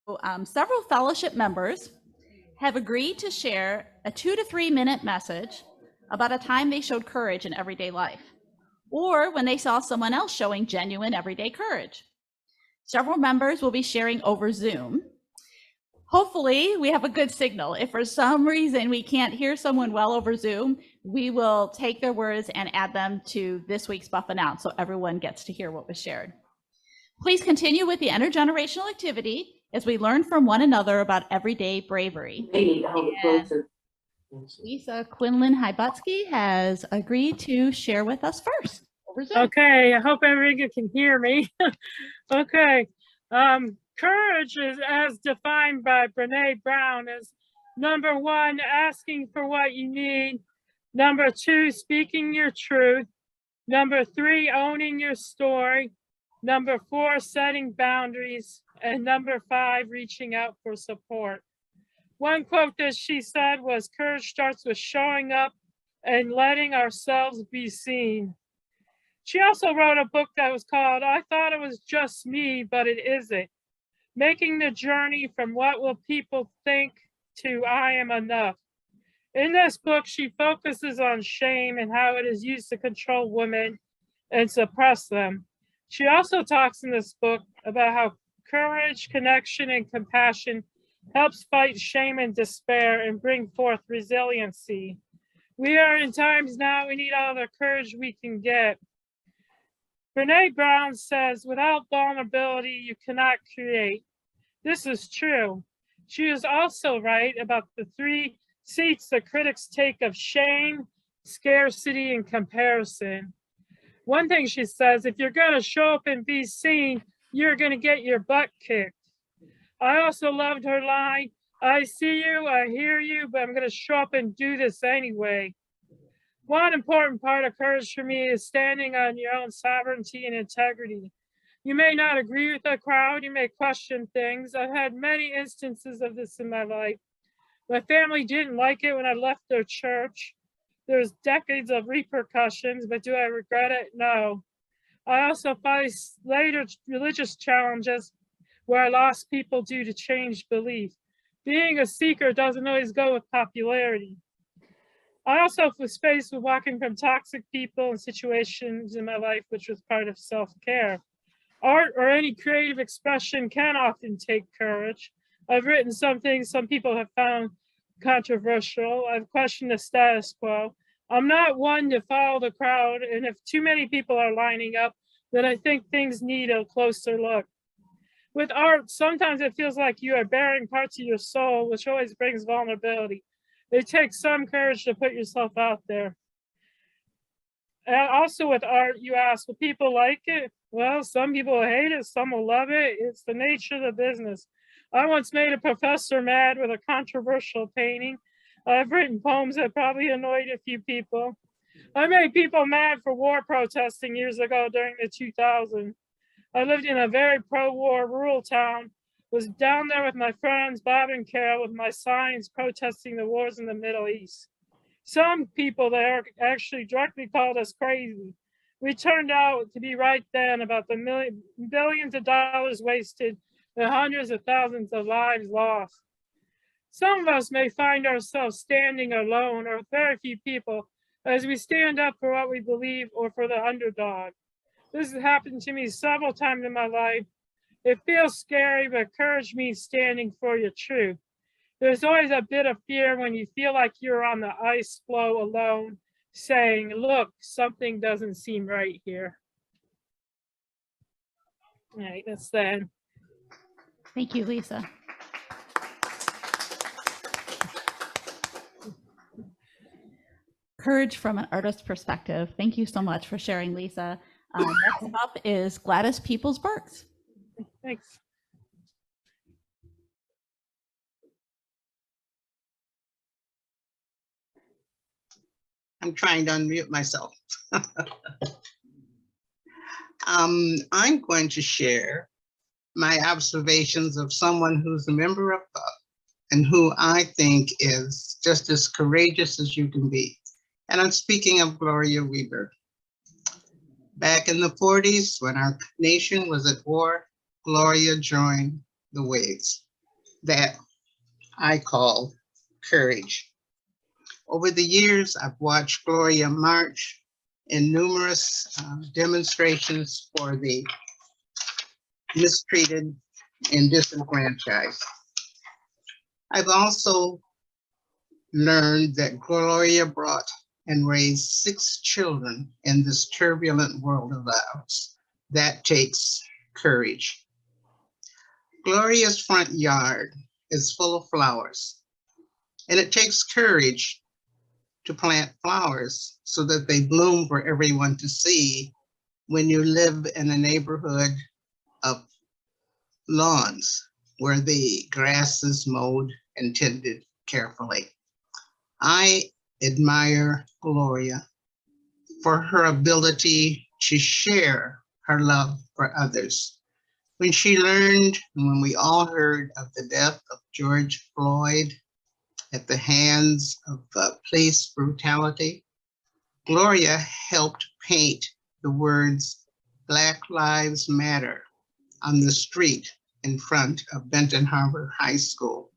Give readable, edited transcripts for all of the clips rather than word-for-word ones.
Several fellowship members have agreed to share a 2 to 3 minute message about a time they showed courage in everyday life, or when they saw someone else showing genuine everyday courage. Several members will be sharing over Zoom. Hopefully, we have a good signal. If for some reason we can't hear someone well over Zoom, we will take their words and add them to this week's BUUF Announce so everyone gets to hear what was shared. Please continue with the intergenerational activity as we learn from one another about everyday bravery. Lisa Quinlan-Heibutzki has agreed to share with us first. Okay, I hope everyone can hear me. Okay, courage is, as defined by Brene Brown, is number 1, asking for what you need. Number 2, speaking your truth. Number 3, owning your story. Number 4, setting boundaries. And number 5, reaching out for support. One quote that she said was, courage starts with showing up and letting ourselves be seen. She also wrote a book that was called, I Thought It Was Just Me, But It Isn't. Making the journey from what will people think to I am enough. In this book, she focuses on shame and how it is used to control women and suppress them. She also talks in this book about how courage, connection, and compassion helps fight shame and despair and bring forth resiliency. We are in times now, we need all the courage we can get. Brene Brown says, without vulnerability, you cannot create. This is true. She is also right about the 3 seats the critics take of shame, scarcity, and comparison. One thing she says, if you're going to show up and be seen, you're going to get your butt kicked. I also loved her line, I see you, I hear you, but I'm going to show up and do this anyway. One important part of courage for me is standing on your own sovereignty and integrity. You may not agree with the crowd, you may question things. I've had many instances of this in my life. My family didn't like it when I left their church. There's decades of repercussions, but do I regret it? No. I also faced later religious challenges where I lost people due to changed belief. Being a seeker doesn't always go with popularity. I also was faced with walking from toxic people and situations in my life, which was part of self-care. Art or any creative expression can often take courage. I've written some things some people have found controversial. I've questioned the status quo. I'm not one to follow the crowd, and if too many people are lining up, then I think things need a closer look. With art, sometimes it feels like you are bearing parts of your soul, which always brings vulnerability. It takes some courage to put yourself out there. And also with art, you ask, will people like it? Well, some people will hate it, some will love it. It's the nature of the business. I once made a professor mad with a controversial painting. I've written poems that probably annoyed a few people. I made people mad for war protesting years ago during the 2000s. I lived in a very pro-war rural town, was down there with my friends, Bob and Carol, with my signs protesting the wars in the Middle East. Some people there actually directly called us crazy. We turned out to be right then about the billions of dollars wasted and hundreds of thousands of lives lost. Some of us may find ourselves standing alone or very few people as we stand up for what we believe or for the underdog. This has happened to me several times in my life. It feels scary, but courage means standing for your truth. There's always a bit of fear when you feel like you're on the ice floe alone, saying, look, something doesn't seem right here. All right, that's that. Thank you, Lisa. Courage from an artist's perspective. Thank you so much for sharing, Lisa. Next up is Gladys Peeples Burks. Thanks. I'm trying to unmute myself. I'm going to share my observations of someone who's a member of BUUF and who I think is just as courageous as you can be. And I'm speaking of Gloria Weberg. Back in the 40s, when our nation was at war, Gloria joined the Whigs. that I call courage. Over the years, I've watched Gloria march in numerous demonstrations for the mistreated and disenfranchised. I've also learned that Gloria brought and raised 6 children in this turbulent world of ours. That takes courage. Gloria's front yard is full of flowers, and it takes courage to plant flowers so that they bloom for everyone to see when you live in a neighborhood of lawns where the grass is mowed and tended carefully. I admire Gloria for her ability to share her love for others. When she learned, when we all heard of the death of George Floyd at the hands of police brutality, Gloria helped paint the words "Black Lives Matter" on the street in front of Benton Harbor High School.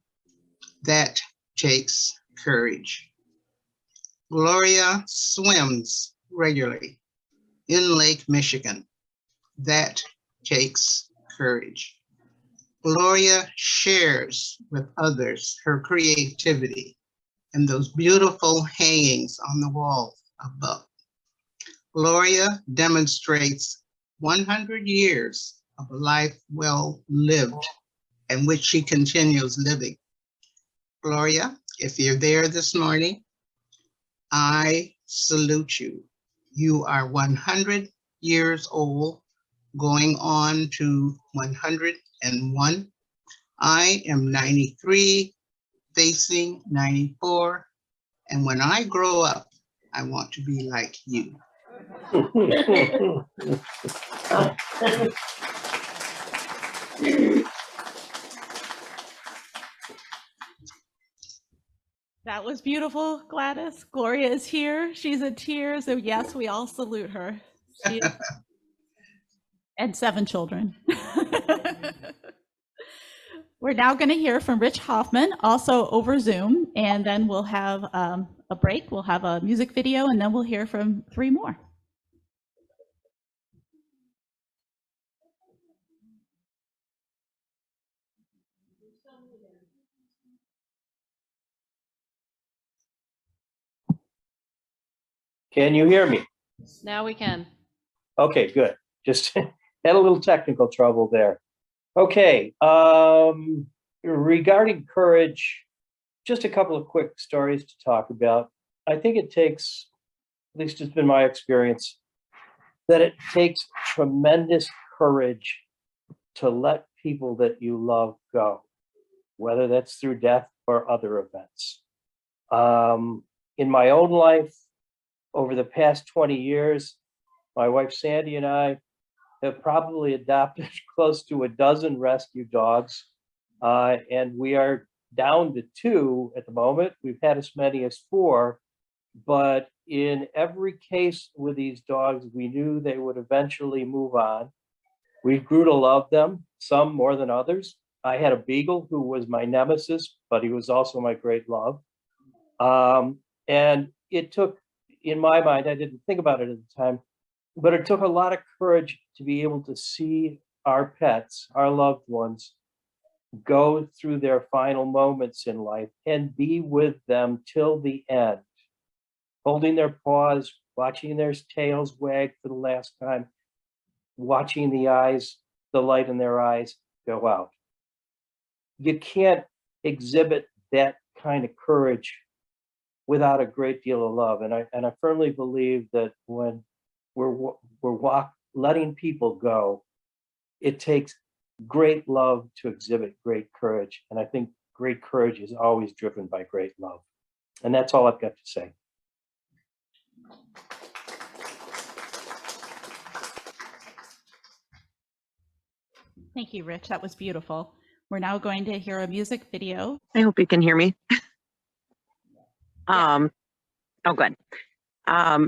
That takes courage. Gloria swims regularly in Lake Michigan. That takes courage. Gloria shares with others her creativity and those beautiful hangings on the wall above. Gloria demonstrates 100 years of a life well lived and which she continues living. Gloria, if you're there this morning, I salute you. You are 100 years old, going on to 101. I am 93, facing 94. And when I grow up, I want to be like you. That was beautiful, Gladys. Gloria is here. She's in tears. So yes, we all salute her. And 7 children. We're now going to hear from Rich Hoffman, also over Zoom, and then we'll have a break. We'll have a music video, and then we'll hear from 3 more. Can you hear me? Now we can. Okay, good. Just had a little technical trouble there. Okay, regarding courage, just a couple of quick stories to talk about. I think it takes, at least it's been my experience, that it takes tremendous courage to let people that you love go, whether that's through death or other events. In my own life, over the past 20 years, my wife Sandy and I have probably adopted close to a dozen rescue dogs, and we are down to 2 at the moment. We've had as many as 4, but in every case with these dogs, we knew they would eventually move on. We grew to love them, some more than others. I had a beagle who was my nemesis, but he was also my great love. And it took, in my mind, I didn't think about it at the time, but it took a lot of courage to be able to see our pets, our loved ones, go through their final moments in life and be with them till the end, holding their paws, watching their tails wag for the last time, watching the eyes, the light in their eyes go out. You can't exhibit that kind of courage without a great deal of love. And I firmly believe that when we're letting people go, it takes great love to exhibit great courage. And I think great courage is always driven by great love. And that's all I've got to say. Thank you, Rich. That was beautiful. We're now going to hear a music video. I hope you can hear me. Oh, good.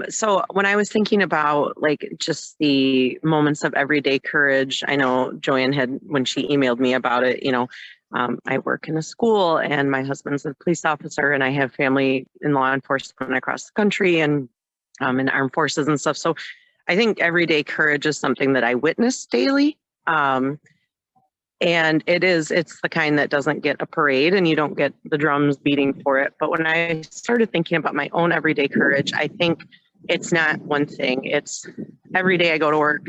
So when I was thinking about like just the moments of everyday courage, I know Joanne had, when she emailed me about it, you know, I work in a school, and my husband's a police officer, and I have family in law enforcement across the country and in armed forces and stuff. So I think everyday courage is something that I witness daily. And it's the kind that doesn't get a parade and you don't get the drums beating for it. But when I started thinking about my own everyday courage, I think it's not one thing. It's every day I go to work,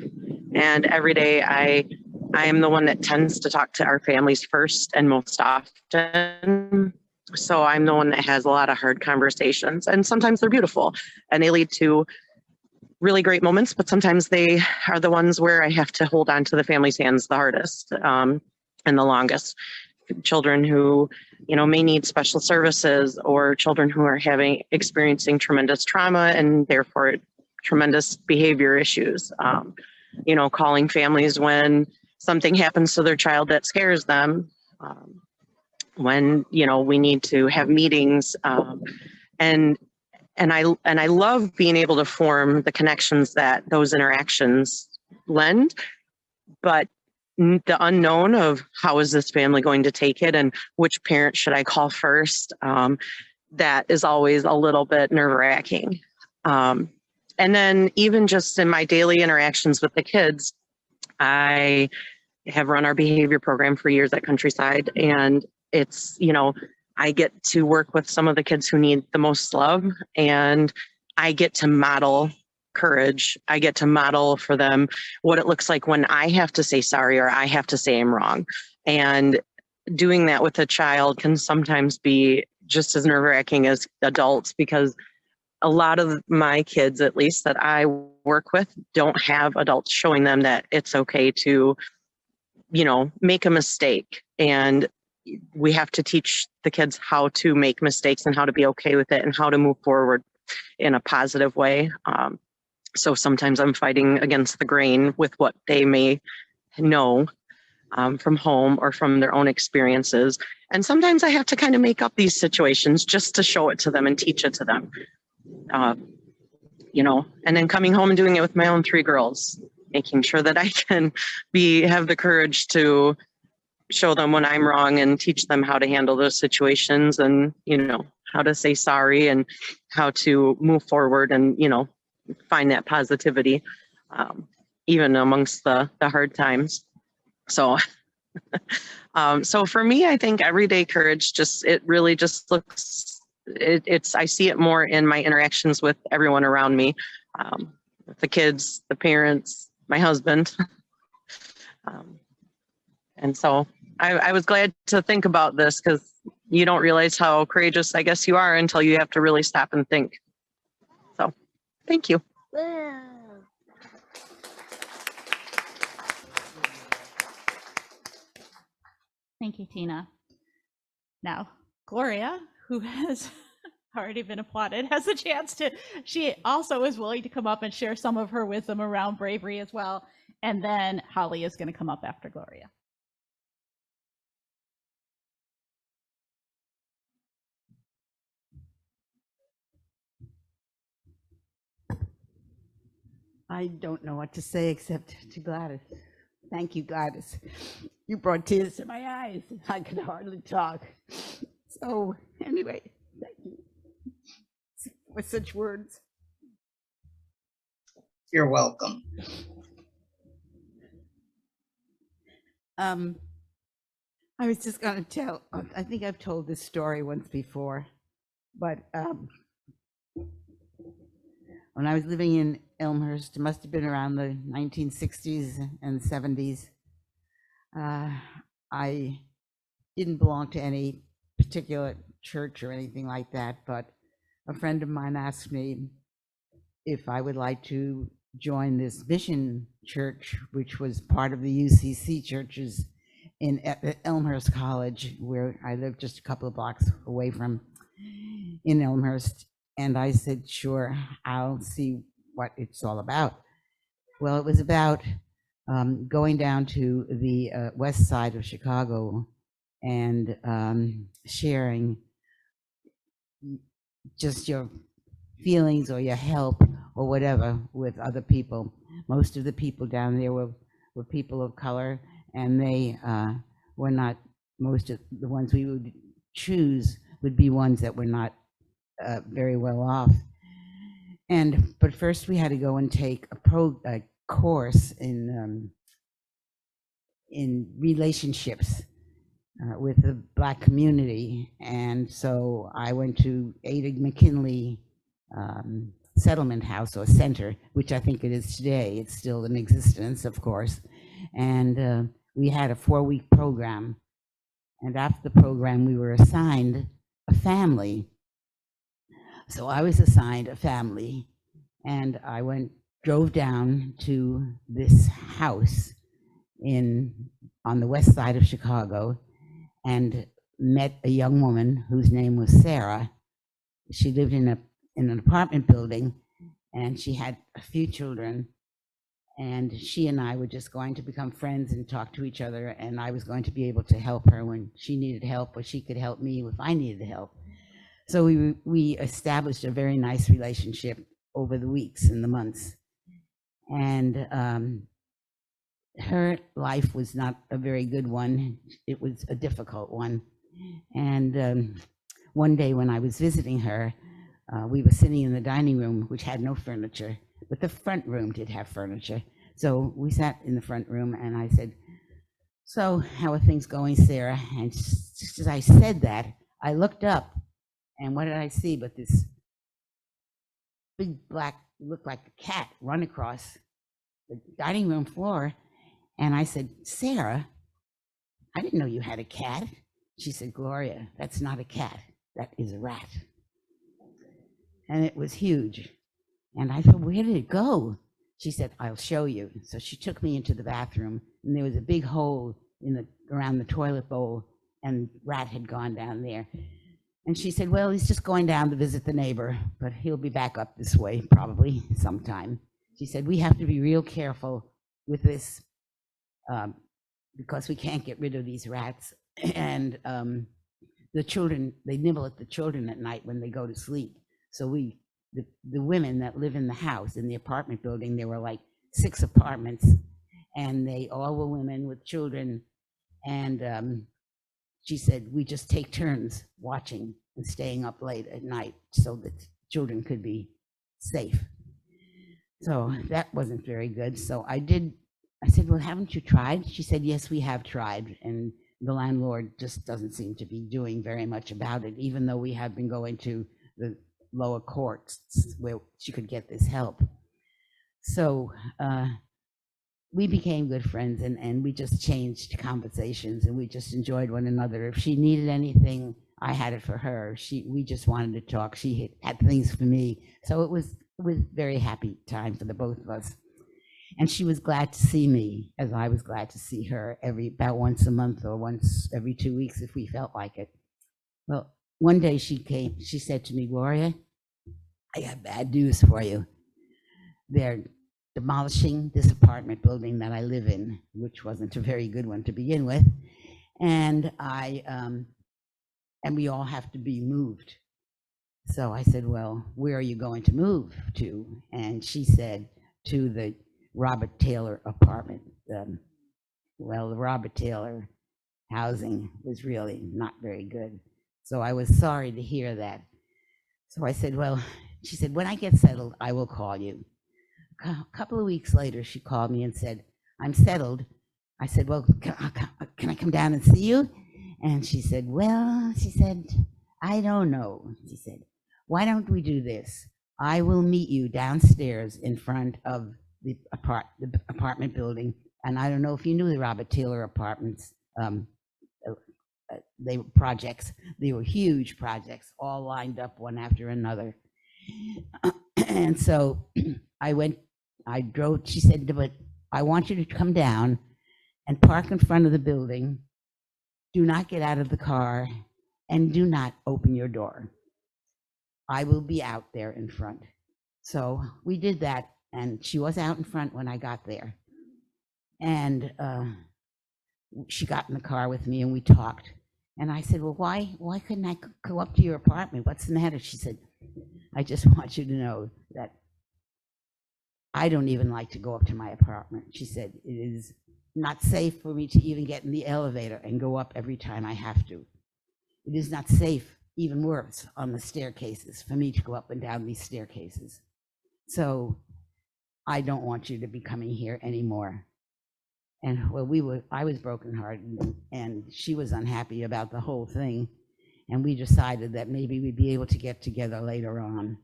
and every day I am the one that tends to talk to our families first and most often. So I'm the one that has a lot of hard conversations, and sometimes they're beautiful and they lead to really great moments, but sometimes they are the ones where I have to hold on to the family's hands the hardest and the longest. Children who, may need special services, or children who are experiencing tremendous trauma and therefore tremendous behavior issues. Calling families when something happens to their child that scares them. When, we need to have meetings and I love being able to form the connections that those interactions lend, but the unknown of how is this family going to take it and which parent should I call first, that is always a little bit nerve-wracking. And then even just in my daily interactions with the kids, I have run our behavior program for years at Countryside, and it's, I get to work with some of the kids who need the most love, and I get to model courage. I get to model for them what it looks like when I have to say sorry or I have to say I'm wrong. And doing that with a child can sometimes be just as nerve-wracking as adults, because a lot of my kids, at least that I work with, don't have adults showing them that it's okay to, make a mistake. And we have to teach the kids how to make mistakes and how to be okay with it and how to move forward in a positive way. So sometimes I'm fighting against the grain with what they may know from home or from their own experiences. And sometimes I have to kind of make up these situations just to show it to them and teach it to them. And then coming home and doing it with my own 3 girls, making sure that I can have the courage to show them when I'm wrong and teach them how to handle those situations and, how to say sorry and how to move forward and, find that positivity, even amongst the hard times. So, so for me, I think everyday courage, it really just looks, I see it more in my interactions with everyone around me, the kids, the parents, my husband. And so I was glad to think about this, because you don't realize how courageous I guess you are until you have to really stop and think. So thank you. Thank you, Tina. Now, Gloria, who has already been applauded, has a chance to, she also is willing to come up and share some of her wisdom around bravery as well. And then Holly is going to come up after Gloria. I don't know what to say except to Gladys. Thank you, Gladys. You brought tears to my eyes. I could hardly talk. So anyway, thank you for such words. You're welcome. I was just going to tell, I think I've told this story once before, but when I was living in Elmhurst, it must have been around the 1960s and 70s. I didn't belong to any particular church or anything like that, but a friend of mine asked me if I would like to join this mission church, which was part of the UCC churches at Elmhurst College, where I lived just a couple of blocks away from in Elmhurst. And I said, sure, I'll see what it's all about. Well, it was about going down to the west side of Chicago and sharing just your feelings or your help or whatever with other people. Most of the people down there were people of color, and they were not most of the ones we would choose would be ones that were not very well off. But first we had to go and take a course in relationships with the Black community. And so I went to Ada McKinley Settlement House or Center, which I think it is today. It's still in existence, of course. And we had a 4-week program. And after the program, we were assigned a family. So I was assigned a family, and I drove down to this house on the west side of Chicago, and met a young woman whose name was Sarah. She lived in an apartment building, and she had a few children, and she and I were just going to become friends and talk to each other, and I was going to be able to help her when she needed help, or she could help me if I needed help. So we established a very nice relationship over the weeks and the months. And her life was not a very good one. It was a difficult one. And one day when I was visiting her, we were sitting in the dining room, which had no furniture, but the front room did have furniture. So we sat in the front room, and I said, "So how are things going, Sarah?" And just as I said that, I looked up, and what did I see but this big black, looked like a cat, run across the dining room floor. And I said, "Sarah, I didn't know you had a cat." She said, "Gloria, that's not a cat, that is a rat." And it was huge. And I thought, "Where did it go?" She said, "I'll show you." So she took me into the bathroom, and there was a big hole around the toilet bowl, and rat had gone down there. And she said, "Well, he's just going down to visit the neighbor, but he'll be back up this way probably sometime." She said, "We have to be real careful with this because we can't get rid of these rats. And the children, they nibble at the children at night when they go to sleep." So the women that live in the house, in the apartment building, there were like 6 apartments, and they all were women with children. And she said, "We just take turns watching and staying up late at night so that children could be safe." So that wasn't very good. So I said, "Well, haven't you tried?" She said, "Yes, we have tried. And the landlord just doesn't seem to be doing very much about it, even though we have been going to the lower courts where she could get this help." So we became good friends, and we just changed conversations, and we just enjoyed one another. If she needed anything, I had it for her. We just wanted to talk. She had things for me. So it was very happy time for the both of us. And she was glad to see me, as I was glad to see her, about once a month or once every 2 weeks if we felt like it. Well, one day she came, she said to me, "Gloria, I have bad news for you. They're demolishing this apartment building that I live in," which wasn't a very good one to begin with. "And and we all have to be moved." So I said, "Well, where are you going to move to?" And she said, "To the Robert Taylor apartment." Well, the Robert Taylor housing was really not very good. So I was sorry to hear that. So I said, "Well," she said, "when I get settled, I will call you." A couple of weeks later, she called me and said, "I'm settled." I said, "Well, can I come down and see you?" And she said, "Well," she said, "I don't know." She said, "Why don't we do this? I will meet you downstairs in front of the apartment building." And I don't know if you knew the Robert Taylor apartments. They were projects. They were huge projects, all lined up one after another. And so I drove. She said, "But I want you to come down and park in front of the building. Do not get out of the car, and do not open your door. I will be out there in front." So we did that, and she was out in front when I got there. And she got in the car with me, and we talked. And I said, "Well, why couldn't I go up to your apartment? What's the matter?" She said, "I just want you to know that I don't even like to go up to my apartment." She said, "It is not safe for me to even get in the elevator and go up every time I have to. It is not safe, even worse, on the staircases, for me to go up and down these staircases. So I don't want you to be coming here anymore. And well, I was brokenhearted, and she was unhappy about the whole thing. And we decided that maybe we'd be able to get together later on,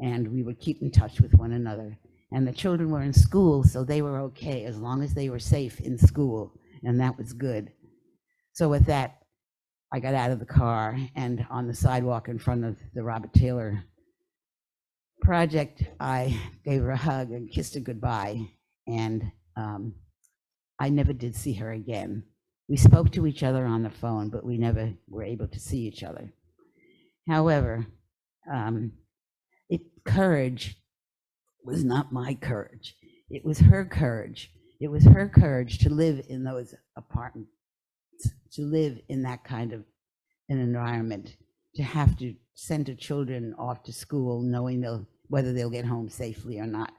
and we would keep in touch with one another. And the children were in school, so they were okay as long as they were safe in school, and that was good. So with that, I got out of the car, and on the sidewalk in front of the Robert Taylor project, I gave her a hug and kissed her goodbye, and I never did see her again. We spoke to each other on the phone, but we never were able to see each other. However, courage was not my courage. It was her courage. It was her courage to live in those apartments, to live in that kind of an environment, to have to send her children off to school knowing whether they'll get home safely or not.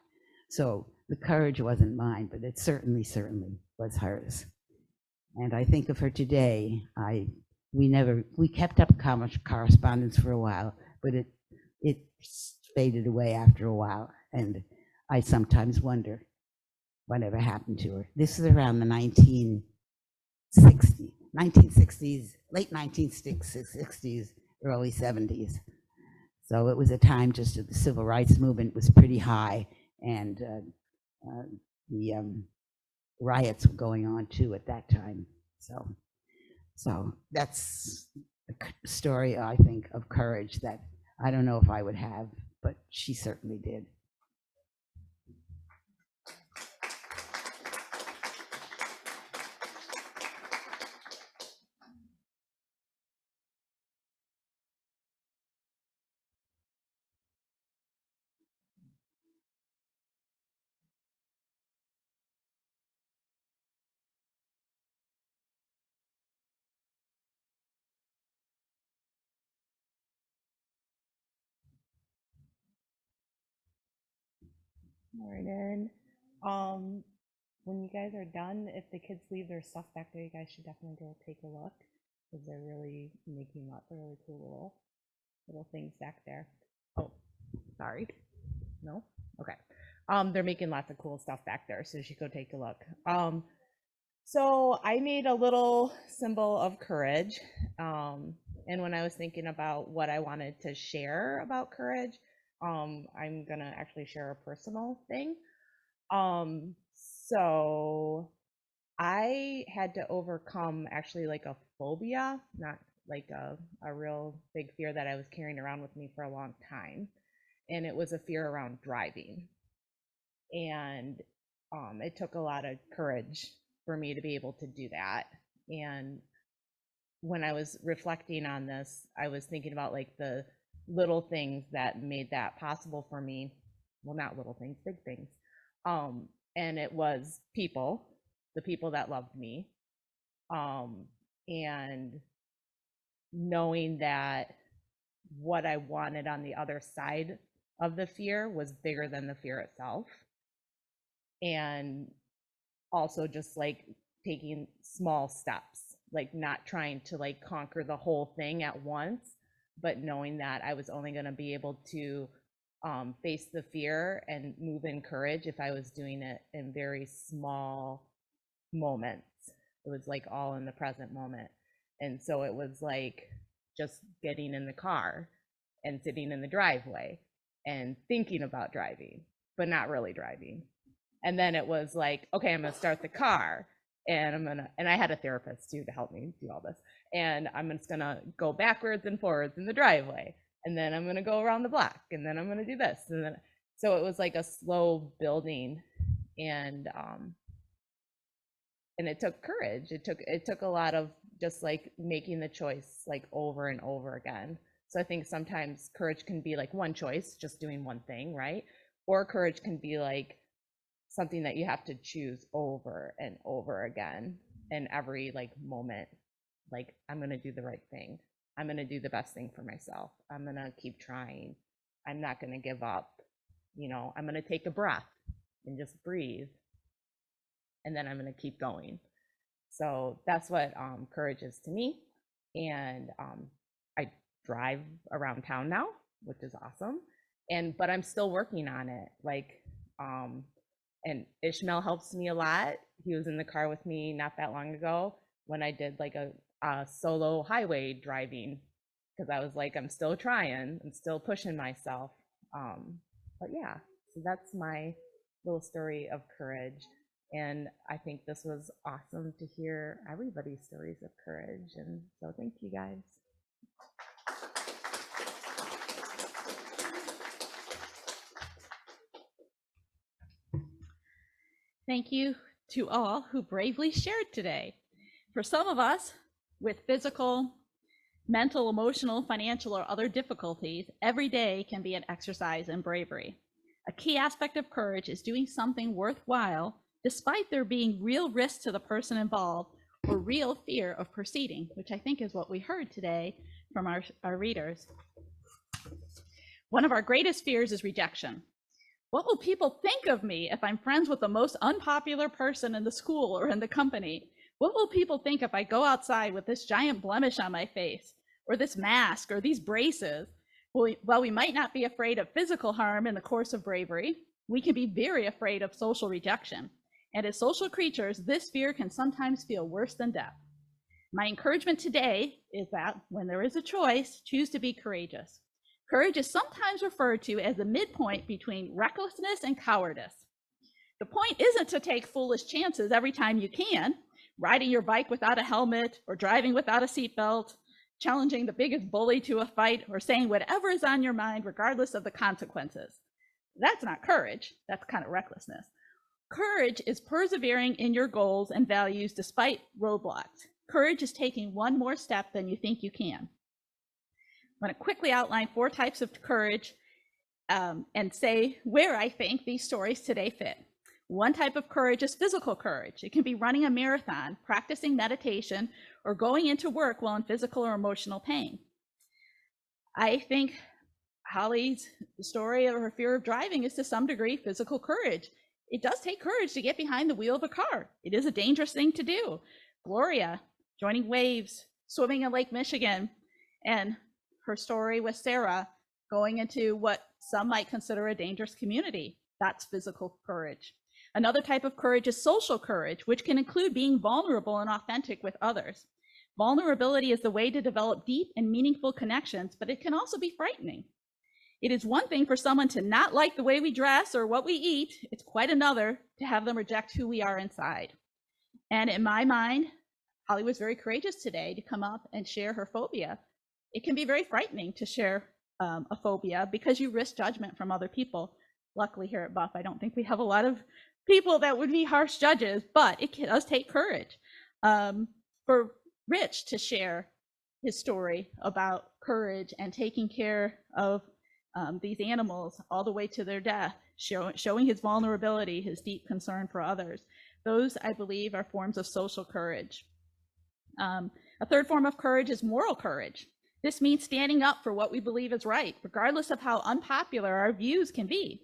So the courage wasn't mine, but it certainly was hers. And I think of her today. We kept up correspondence for a while, but it faded away after a while. And I sometimes wonder whatever happened to her. This is around the 1960s, late 1960s, early 70s. So it was a time just that the civil rights movement was pretty high, and the riots were going on too at that time. So that's a story, I think, of courage that I don't know if I would have, but she certainly did. Morning. When you guys are done, if the kids leave their stuff back there, you guys should definitely go take a look, because they're really making lots of really cool little things back there. Oh, sorry. No? Okay. They're making lots of cool stuff back there, so you should go take a look. So I made a little symbol of courage. And when I was thinking about what I wanted to share about courage, I'm gonna actually share a personal thing. So I had to overcome actually like a phobia, not like a real big fear that I was carrying around with me for a long time. And it was a fear around driving. And it took a lot of courage for me to be able to do that. And when I was reflecting on this, I was thinking about like the little things that made that possible for me. Well, not little things, big things. And it was the people that loved me. And knowing that what I wanted on the other side of the fear was bigger than the fear itself. And also just like taking small steps, like not trying to like conquer the whole thing at once, but knowing that I was only going to be able to face the fear and move in courage if I was doing it in very small moments. It was like all in the present moment. And so it was like just getting in the car and sitting in the driveway and thinking about driving, but not really driving. And then it was like, okay, I'm gonna start the car, and and I had a therapist too to help me do all this. And I'm just gonna go backwards and forwards in the driveway, and then I'm gonna go around the block, and then I'm gonna do this, and then so it was like a slow building, and it took courage. It took a lot of just like making the choice like over and over again. So I think sometimes courage can be like one choice, just doing one thing, right? Or courage can be like something that you have to choose over and over again in every like moment. Like, I'm going to do the right thing. I'm going to do the best thing for myself. I'm going to keep trying. I'm not going to give up. You know, I'm going to take a breath and just breathe. and then I'm going to keep going. So that's what courage is to me. And I drive around town now, which is awesome. But I'm still working on it. Like, and Ishmael helps me a lot. He was in the car with me not that long ago when I did like a solo highway driving, because I was like, I'm still trying, I'm still pushing myself. But yeah, so that's my little story of courage. And I think this was awesome to hear everybody's stories of courage. And so thank you guys. Thank you to all who bravely shared today. For some of us with physical, mental, emotional, financial, or other difficulties, every day can be an exercise in bravery. A key aspect of courage is doing something worthwhile despite there being real risk to the person involved or real fear of proceeding, which I think is what we heard today from our readers. One of our greatest fears is rejection. What will people think of me if I'm friends with the most unpopular person in the school or in the company? What will people think if I go outside with this giant blemish on my face, or this mask, or these braces? While we might not be afraid of physical harm in the course of bravery, we can be very afraid of social rejection. And as social creatures, this fear can sometimes feel worse than death. My encouragement today is that when there is a choice, choose to be courageous. Courage is sometimes referred to as the midpoint between recklessness and cowardice. The point isn't to take foolish chances every time you can, riding your bike without a helmet or driving without a seatbelt, challenging the biggest bully to a fight, or saying whatever is on your mind regardless of the consequences. That's not courage, that's kind of recklessness. Courage is persevering in your goals and values despite roadblocks. Courage is taking one more step than you think you can. I'm going to quickly outline 4 types of courage and say where I think these stories today fit. One type of courage is physical courage. It can be running a marathon, practicing meditation, or going into work while in physical or emotional pain. I think Holly's story of her fear of driving is to some degree physical courage. It does take courage to get behind the wheel of a car. It is a dangerous thing to do. Gloria joining waves, swimming in Lake Michigan, and her story with Sarah going into what some might consider a dangerous community. That's physical courage. Another type of courage is social courage, which can include being vulnerable and authentic with others. Vulnerability is the way to develop deep and meaningful connections, but it can also be frightening. It is one thing for someone to not like the way we dress or what we eat. It's quite another to have them reject who we are inside. And in my mind, Holly was very courageous today to come up and share her phobia. It can be very frightening to share a phobia because you risk judgment from other people. Luckily here at BUUF, I don't think we have a lot of people that would be harsh judges, but it does take courage. For Rich to share his story about courage and taking care of these animals all the way to their death, showing his vulnerability, his deep concern for others. Those, I believe, are forms of social courage. A third form of courage is moral courage. This means standing up for what we believe is right, regardless of how unpopular our views can be.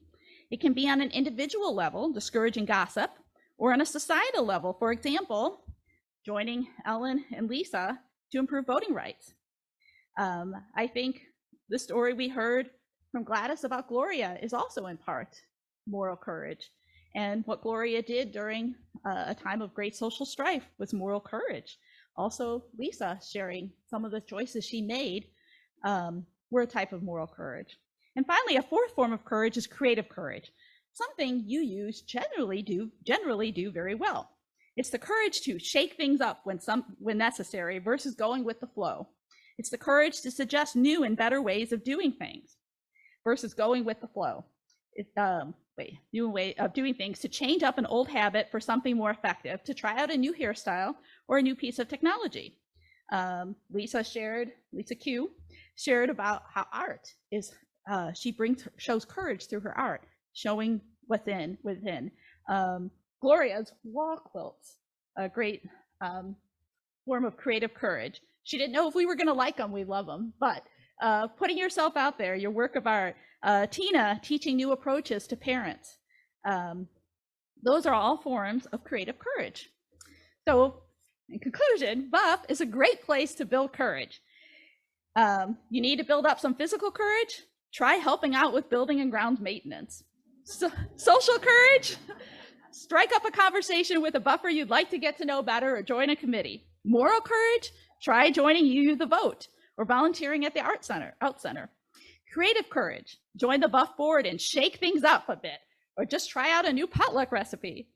It can be on an individual level, discouraging gossip, or on a societal level, for example, joining Ellen and Lisa to improve voting rights. I think the story we heard from Gladys about Gloria is also in part moral courage. And what Gloria did during a time of great social strife was moral courage. Also, Lisa sharing some of the choices she made were a type of moral courage. And finally, a fourth form of courage is creative courage, something you generally do very well. It's the courage to shake things up when necessary versus going with the flow. It's the courage to suggest new and better ways of doing things versus going with the flow. New way of doing things, to change up an old habit for something more effective, to try out a new hairstyle or a new piece of technology. Lisa Q shared about how art is, she shows courage through her art, showing what's within. Gloria's wall quilts, a great form of creative courage. She didn't know if we were going to like them, we love them, but putting yourself out there, your work of art. Tina teaching new approaches to parents. Those are all forms of creative courage. So in conclusion, BUUF is a great place to build courage. You need to build up some physical courage? Try helping out with building and grounds maintenance. Social courage? Strike up a conversation with a buffer you'd like to get to know better or join a committee. Moral courage? Try joining You the Vote or volunteering at the Out Center. Creative courage? Join the BUUF board and shake things up a bit, or just try out a new potluck recipe,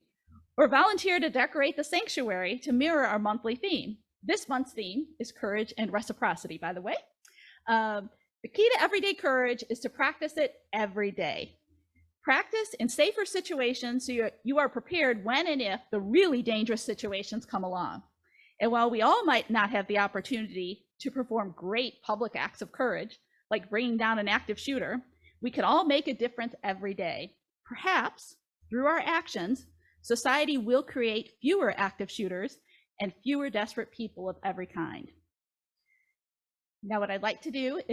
or volunteer to decorate the sanctuary to mirror our monthly theme. This month's theme is courage and reciprocity, by the way. The key to everyday courage is to practice it every day. Practice in safer situations so you are prepared when and if the really dangerous situations come along. And while we all might not have the opportunity to perform great public acts of courage, like bringing down an active shooter, we can all make a difference every day. Perhaps through our actions, society will create fewer active shooters and fewer desperate people of every kind. Now, what I'd like to do is